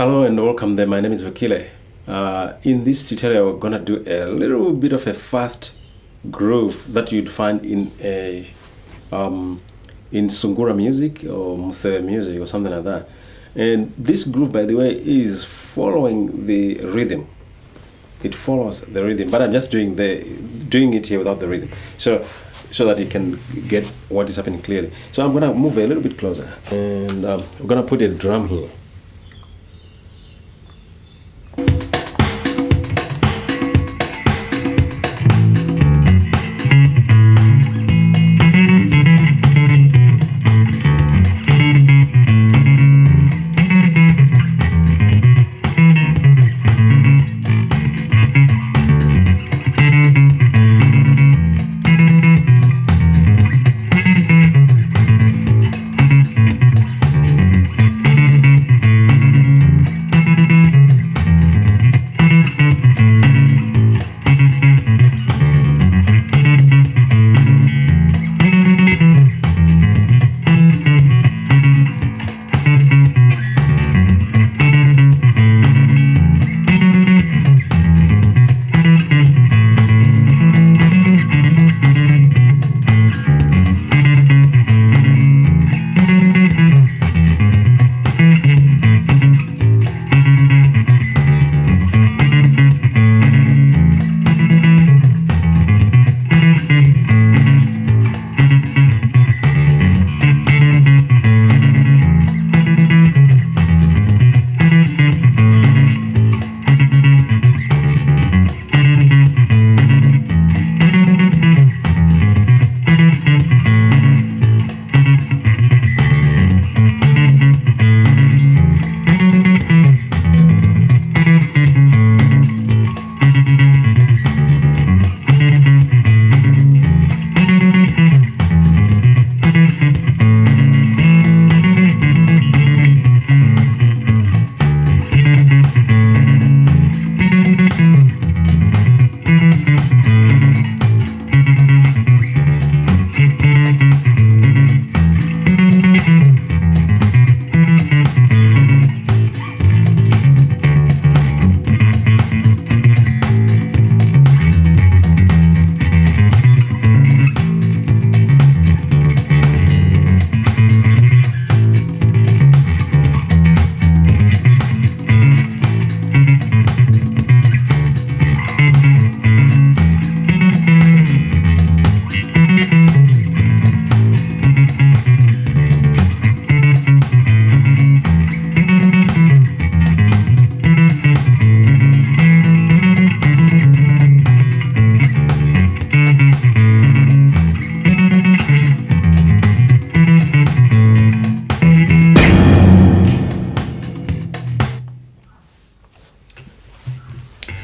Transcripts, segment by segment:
Hello and welcome there. My name is Vakile. In this tutorial, we're gonna do a little bit of a fast groove that you'd find in Sungura music or Museve music or something like that. And this groove, by the way, is following the rhythm. It follows the rhythm, but I'm just doing it here without the rhythm, so that you can get what is happening clearly. So I'm gonna move a little bit closer, and we're gonna put a drum here.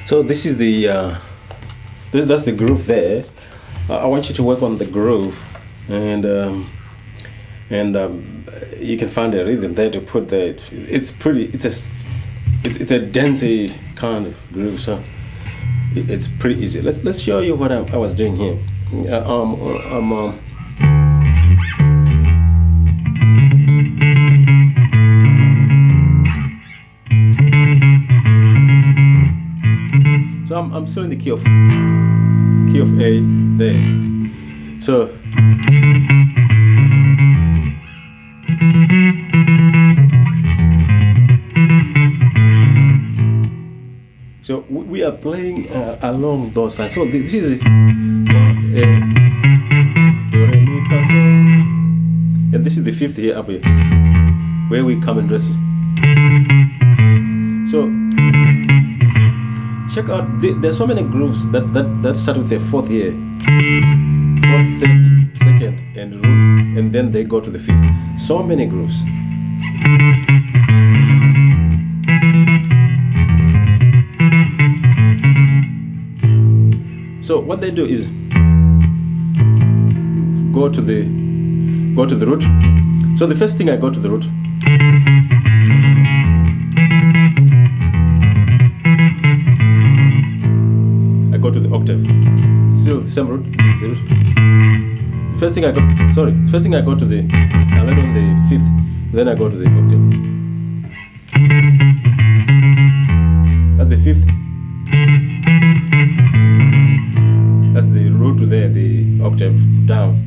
So this is that's the groove there. I want you to work on the groove, and you can find a rhythm there to put there. It's a dancey kind of groove, so it's pretty easy. Let's show you what I was doing here. So I'm still in the key of A there. So we are playing along those lines. So this is do, re, mi, fa, sol, and this is the fifth here up here, where we come and rest. So check out, there's so many grooves that start with the fourth here, fourth, third, second, and root, and then they go to the fifth. So many grooves. So what they do is go to the root. So the first thing I go to the root. Go to the octave, still the same root. First thing I go to the, I land on the fifth, then I go to the octave. That's the fifth. That's the root there, the octave down.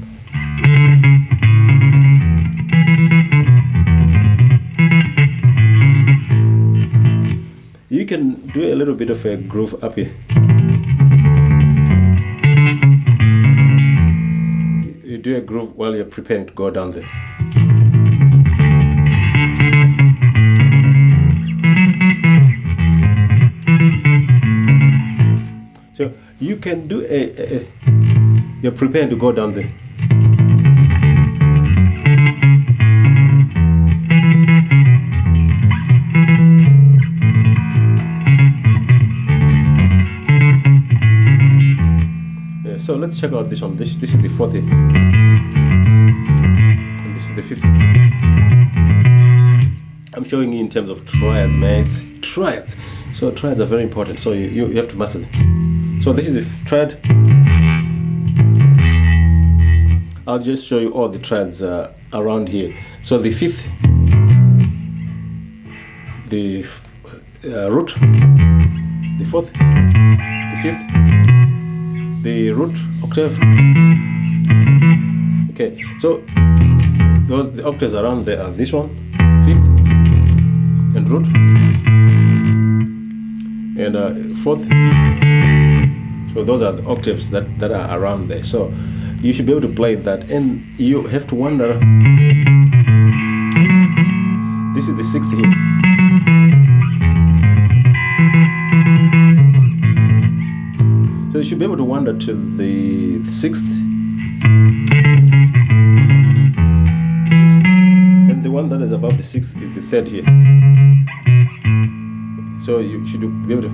You can do a little bit of a groove up here. You do a groove while you're preparing to go down there. So you can do you're preparing to go down there. So let's check out this one. This is the fourth here. And this is the fifth. I'm showing you in terms of triads, mates. Triads. So triads are very important. So you have to master them. So this is the triad. I'll just show you all the triads around here. So the fifth, the root, the fourth, the fifth, the root octave. Okay, so the octaves around there are this one, fifth, and root, and fourth. So those are the octaves that are around there. So you should be able to play that, and you have to wonder. This is the sixth here. So you should be able to wander to the sixth, and the one that is above the sixth is the third here. So you should be able to.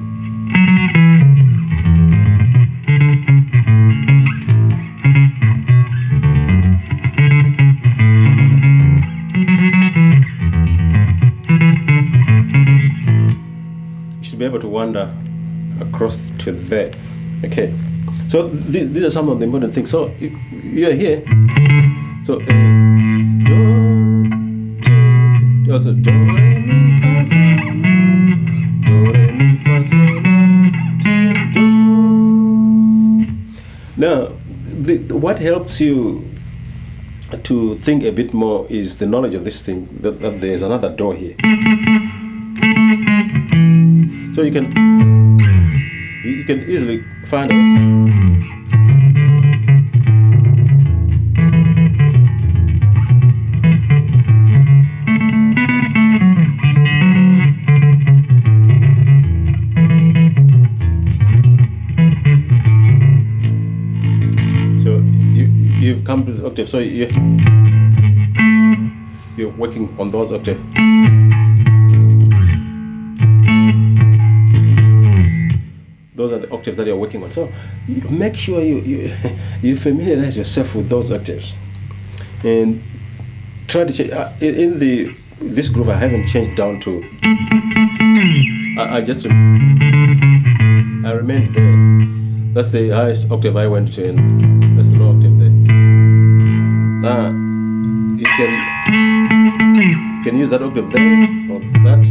You should be able to wander across to there. Okay, so these are some of the important things. So you're here. So also do re mi fa sol la ti do. Now, what helps you to think a bit more is the knowledge of this thing. That there's another door here. So you can easily find out. So you've come to the octave. So you're working on those octaves. Those are the octaves that you're working on. So make sure you familiarize yourself with those octaves, and try to change. In this groove, I haven't changed down to. I remained there. That's the highest octave I went to, and that's the low octave there. Now you can use that octave there or that.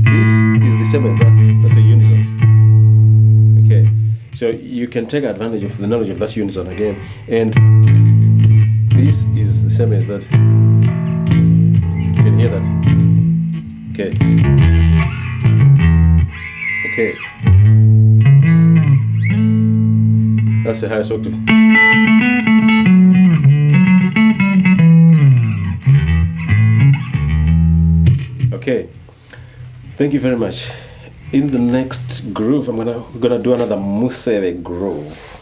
This is the same as that. That's a unison. Okay, so you can take advantage of the knowledge of that unison again, and this is the same as that. You can hear that. Okay. Okay. That's the highest octave. Okay. Thank you very much. In the next groove, I'm gonna do another Museve groove.